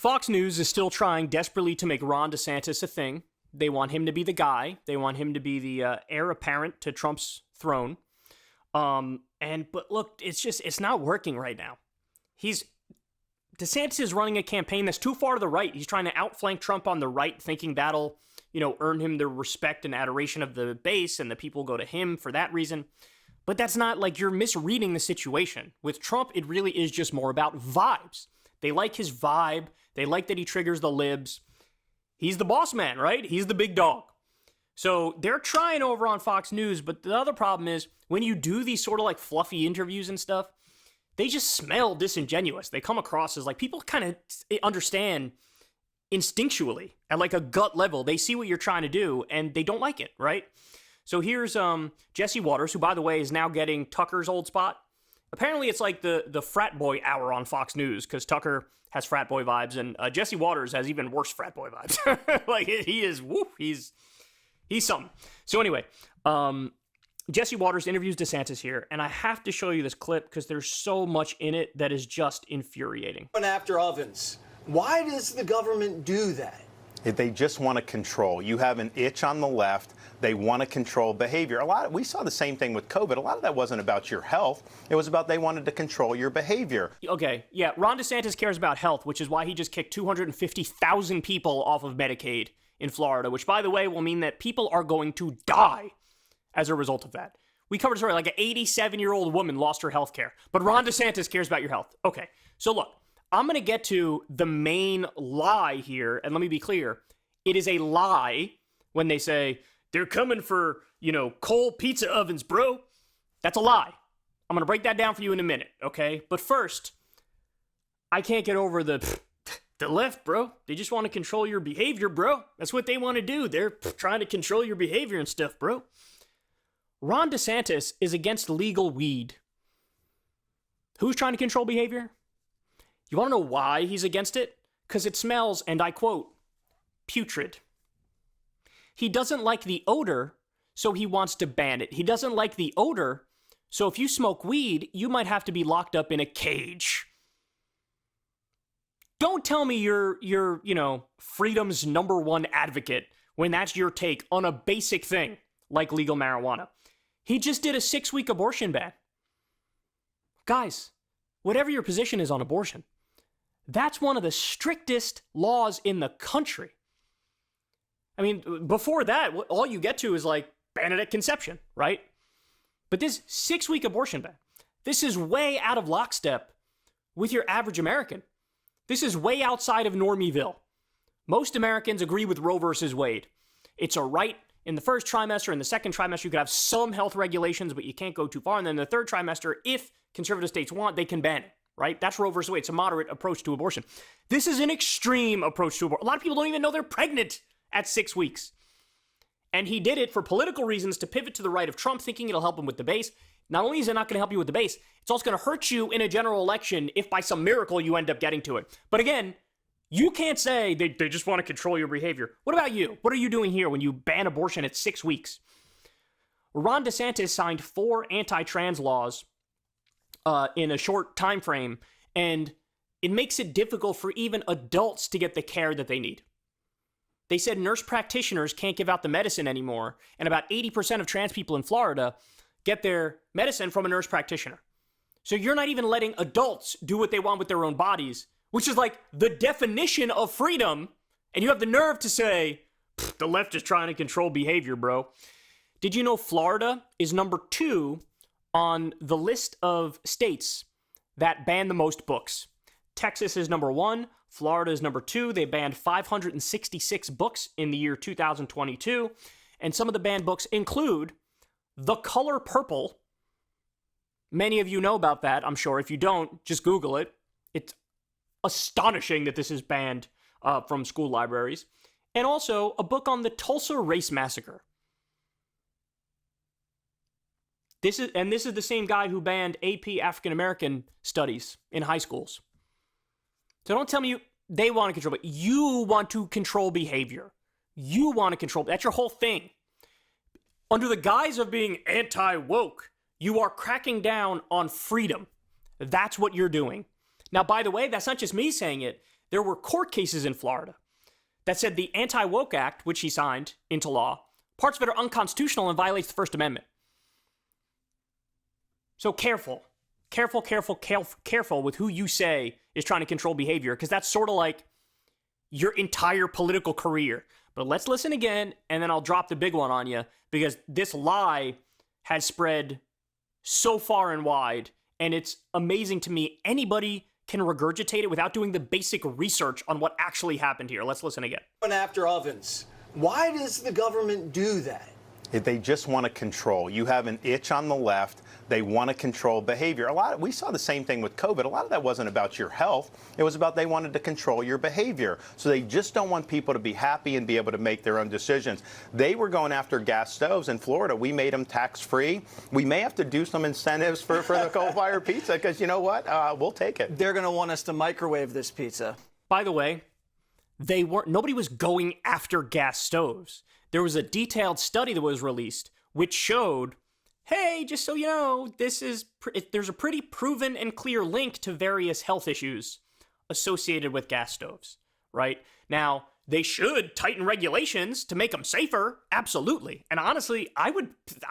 Fox News is still trying desperately to make Ron DeSantis a thing. They want him to be the guy. They want him to be the heir apparent to Trump's throne. But look, it's not working right now. DeSantis is running a campaign that's too far to the right. He's trying to outflank Trump on the right, thinking that'll, earn him the respect and adoration of the base, and the people go to him for that reason. But that's not, you're misreading the situation. With Trump, it really is just more about vibes. They like his vibe. They like that he triggers the libs. He's the boss man, right? He's the big dog. So they're trying over on Fox News, but the other problem is when you do these sort of fluffy interviews and stuff, they just smell disingenuous. They come across as people kind of understand instinctually at a gut level. They see what you're trying to do and they don't like it, right? So here's Jesse Waters, who, by the way, is now getting Tucker's old spot. Apparently it's the frat boy hour on Fox News because Tucker has frat boy vibes and Jesse Waters has even worse frat boy vibes. He is, he's something. So anyway, Jesse Waters interviews DeSantis here, and I have to show you this clip because there's so much in it that is just infuriating. After ovens, why does the government do that? They just want to control. You have an itch on the left. They want to control behavior. We saw the same thing with COVID. A lot of that wasn't about your health. It was about they wanted to control your behavior. Okay, yeah, Ron DeSantis cares about health, which is why he just kicked 250,000 people off of Medicaid in Florida, which, by the way, will mean that people are going to die as a result of that. We covered a story, an 87-year-old woman lost her health care, but Ron DeSantis cares about your health. Okay, so look, I'm going to get to the main lie here, and let me be clear. It is a lie when they say, they're coming for, coal pizza ovens, bro. That's a lie. I'm going to break that down for you in a minute, okay? But first, I can't get over the left, bro. They just want to control your behavior, bro. That's what they want to do. They're trying to control your behavior and stuff, bro. Ron DeSantis is against legal weed. Who's trying to control behavior? You want to know why he's against it? Because it smells, and I quote, putrid. He doesn't like the odor, so he wants to ban it. He doesn't like the odor, so if you smoke weed, you might have to be locked up in a cage. Don't tell me you're freedom's number one advocate when that's your take on a basic thing like legal marijuana. He just did a 6-week abortion ban. Guys, whatever your position is on abortion, that's one of the strictest laws in the country. I mean, before that, all you get to is ban it at conception, right? But this 6-week abortion ban, this is way out of lockstep with your average American. This is way outside of Normieville. Most Americans agree with Roe versus Wade. It's a right in the first trimester. In the second trimester, you could have some health regulations, but you can't go too far. And then in the third trimester, if conservative states want, they can ban it, right? That's Roe versus Wade. It's a moderate approach to abortion. This is an extreme approach to abortion. A lot of people don't even know they're pregnant at 6 weeks. And he did it for political reasons to pivot to the right of Trump, thinking it'll help him with the base. Not only is it not going to help you with the base, it's also going to hurt you in a general election if by some miracle you end up getting to it. But again, you can't say they just want to control your behavior. What about you? What are you doing here when you ban abortion at 6 weeks? Ron DeSantis signed 4 anti-trans laws in a short time frame, and it makes it difficult for even adults to get the care that they need. They said nurse practitioners can't give out the medicine anymore, and about 80% of trans people in Florida get their medicine from a nurse practitioner. So you're not even letting adults do what they want with their own bodies, which is the definition of freedom, and you have the nerve to say, the left is trying to control behavior, bro. Did you know Florida is number 2 on the list of states that ban the most books? Texas is number 1. Florida is number 2. They banned 566 books in the year 2022. And some of the banned books include The Color Purple. Many of you know about that, I'm sure. If you don't, just Google it. It's astonishing that this is banned from school libraries. And also a book on the Tulsa Race Massacre. This is the same guy who banned AP African American Studies in high schools. So don't tell me they want to control, but you want to control behavior. You want to control. That's your whole thing. Under the guise of being anti-woke, you are cracking down on freedom. That's what you're doing. Now, by the way, that's not just me saying it. there were court cases in Florida that said the Anti-Woke Act, which he signed into law, parts of it are unconstitutional and violates the First Amendment. So careful with who you say is trying to control behavior, because that's sort of like your entire political career. But let's listen again, and then I'll drop the big one on you, because this lie has spread so far and wide, and it's amazing to me anybody can regurgitate it without doing the basic research on what actually happened here. Let's listen again. Going after ovens. Why does the government do that? They just want to control. You have an itch on the left. They want to control behavior. We saw the same thing with COVID. A lot of that wasn't about your health. It was about they wanted to control your behavior. So they just don't want people to be happy and be able to make their own decisions. They were going after gas stoves in Florida. We made them tax-free. We may have to do some incentives for the coal-fired pizza, because you know what? We'll take it. They're going to want us to microwave this pizza. By the way, nobody was going after gas stoves. There was a detailed study that was released which showed, hey, just so you know, there's a pretty proven and clear link to various health issues associated with gas stoves, right? Now, they should tighten regulations to make them safer, absolutely. And honestly, I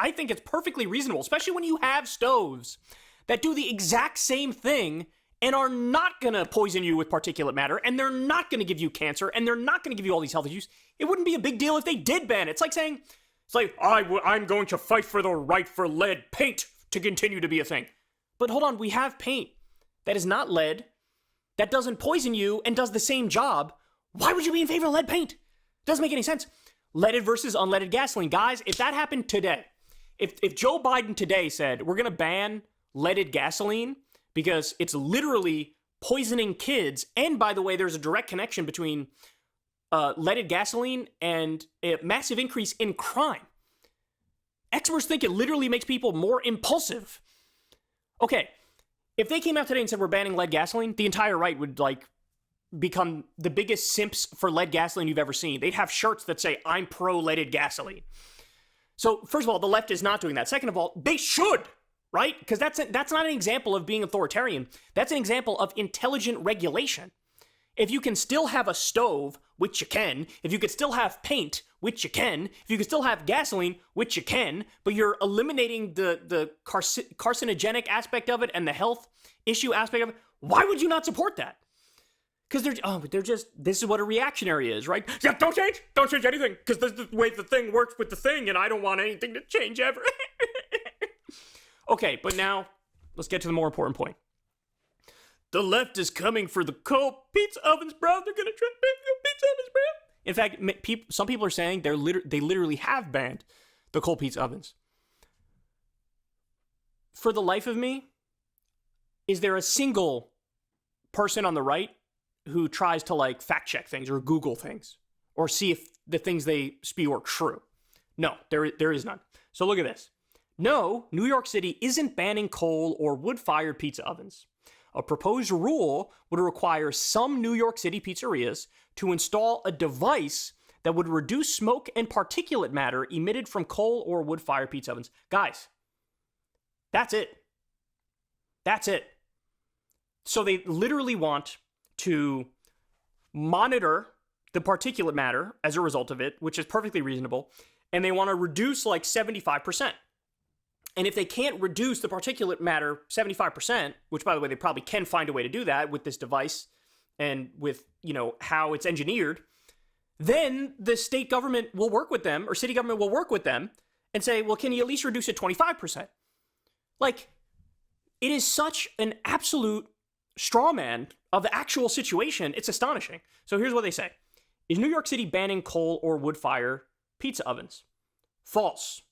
think it's perfectly reasonable, especially when you have stoves that do the exact same thing and are not going to poison you with particulate matter, and they're not going to give you cancer, and they're not going to give you all these health issues. It wouldn't be a big deal if they did ban it. It's like I'm going to fight for the right for lead paint to continue to be a thing. But hold on, we have paint that is not lead, that doesn't poison you, and does the same job. Why would you be in favor of lead paint? Doesn't make any sense. Leaded versus unleaded gasoline. Guys, if that happened today, if Joe Biden today said, we're going to ban leaded gasoline, because it's literally poisoning kids. And by the way, there's a direct connection between leaded gasoline and a massive increase in crime. Experts think it literally makes people more impulsive. Okay, if they came out today and said we're banning lead gasoline, the entire right would become the biggest simps for lead gasoline you've ever seen. They'd have shirts that say, I'm pro-leaded gasoline. So first of all, the left is not doing that. Second of all, they should. Right? Because that's not an example of being authoritarian. That's an example of intelligent regulation. If you can still have a stove, which you can, if you could still have paint, which you can, if you could still have gasoline, which you can, but you're eliminating the carcinogenic aspect of it and the health issue aspect of it, why would you not support that? Because this is what a reactionary is, right? Yeah, don't change anything, because this is the way the thing works with the thing, and I don't want anything to change ever. Okay, but now let's get to the more important point. The left is coming for the coal pizza ovens, bro. They're gonna try to ban the pizza ovens, bro. In fact, some people are saying they literally have banned the coal pizza ovens. For the life of me, is there a single person on the right who tries to fact check things or Google things or see if the things they spew are true? No, there is none. So look at this. No, New York City isn't banning coal or wood-fired pizza ovens. A proposed rule would require some New York City pizzerias to install a device that would reduce smoke and particulate matter emitted from coal or wood-fired pizza ovens. Guys, that's it. That's it. So they literally want to monitor the particulate matter as a result of it, which is perfectly reasonable, and they want to reduce 75%. And if they can't reduce the particulate matter 75%, which, by the way, they probably can find a way to do that with this device and with, how it's engineered, then the state government will work with them, or city government will work with them and say, well, can you at least reduce it 25%? It is such an absolute straw man of the actual situation. It's astonishing. So here's what they say. Is New York City banning coal or wood fire pizza ovens? False.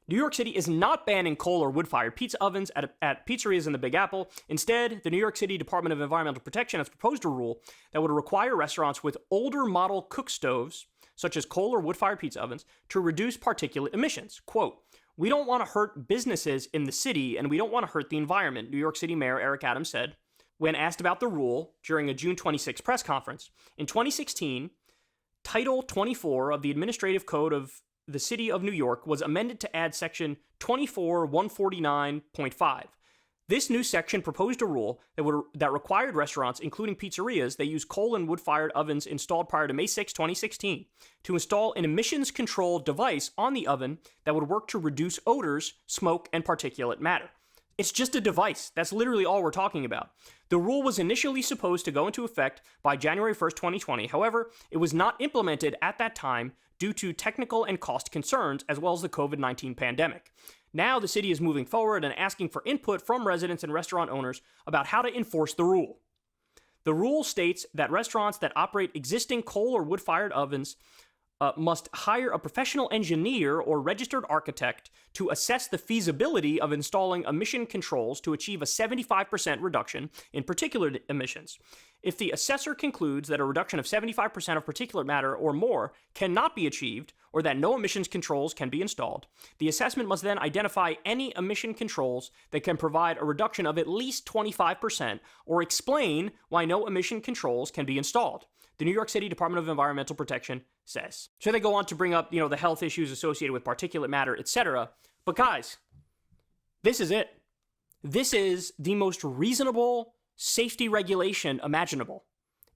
New York City is not banning coal or wood-fired pizza ovens at pizzerias in the Big Apple. Instead, the New York City Department of Environmental Protection has proposed a rule that would require restaurants with older model cook stoves, such as coal or wood-fired pizza ovens, to reduce particulate emissions. Quote, we don't want to hurt businesses in the city, and we don't want to hurt the environment, New York City Mayor Eric Adams said when asked about the rule during a June 26 press conference. In 2016, Title 24 of the Administrative Code of the City of New York was amended to add Section 24149.5. This new section proposed a rule that required restaurants, including pizzerias, that use coal and wood-fired ovens installed prior to May 6, 2016, to install an emissions control device on the oven that would work to reduce odors, smoke, and particulate matter. It's just a device. That's literally all we're talking about. The rule was initially supposed to go into effect by January 1st, 2020. However, it was not implemented at that time due to technical and cost concerns, as well as the COVID-19 pandemic. Now the city is moving forward and asking for input from residents and restaurant owners about how to enforce the rule. The rule states that restaurants that operate existing coal or wood-fired ovens must hire a professional engineer or registered architect to assess the feasibility of installing emission controls to achieve a 75% reduction in particulate emissions. If the assessor concludes that a reduction of 75% of particulate matter or more cannot be achieved, or that no emissions controls can be installed, the assessment must then identify any emission controls that can provide a reduction of at least 25%, or explain why no emission controls can be installed, the New York City Department of Environmental Protection says. So they go on to bring up, the health issues associated with particulate matter, etc. But guys, this is it. This is the most reasonable safety regulation imaginable.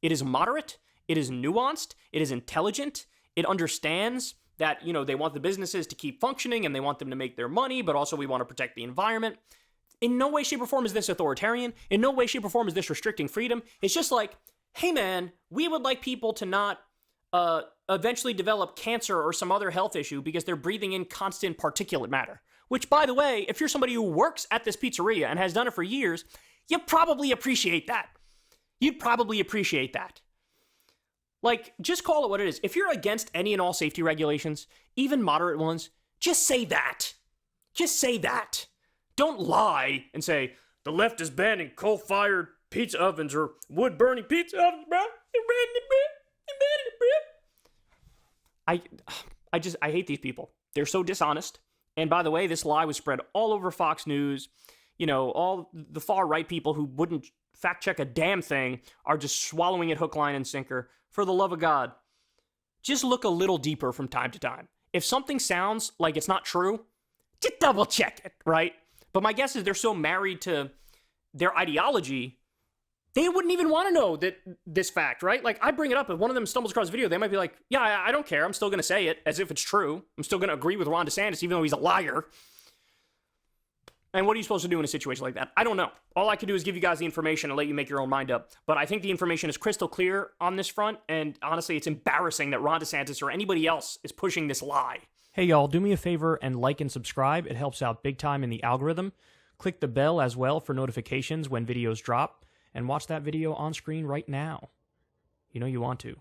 It is moderate, it is nuanced, it is intelligent, it understands that, they want the businesses to keep functioning and they want them to make their money, but also we want to protect the environment. In no way, shape, or form is this authoritarian. In no way, shape, or form is this restricting freedom. It's just like, hey man, we would like people to not eventually develop cancer or some other health issue because they're breathing in constant particulate matter. Which, by the way, if you're somebody who works at this pizzeria and has done it for years, you probably appreciate that. You'd probably appreciate that. Like, just call it what it is. If you're against any and all safety regulations, even moderate ones, just say that. Just say that. Don't lie and say, the left is banning coal-fired pizza ovens or wood-burning pizza ovens, bro. I hate these people. They're so dishonest. And by the way, this lie was spread all over Fox News. All the far-right people who wouldn't fact-check a damn thing are just swallowing it hook, line, and sinker. For the love of God, just look a little deeper from time to time. If something sounds like it's not true, just double-check it, right? But my guess is they're so married to their ideology, they wouldn't even want to know this fact, right? Like, I bring it up, if one of them stumbles across a video, they might be like, yeah, I don't care. I'm still going to say it as if it's true. I'm still going to agree with Ron DeSantis, even though he's a liar. And what are you supposed to do in a situation like that? I don't know. All I can do is give you guys the information and let you make your own mind up. But I think the information is crystal clear on this front. And honestly, it's embarrassing that Ron DeSantis or anybody else is pushing this lie. Hey, y'all, do me a favor and like and subscribe. It helps out big time in the algorithm. Click the bell as well for notifications when videos drop. And watch that video on screen right now. You know you want to.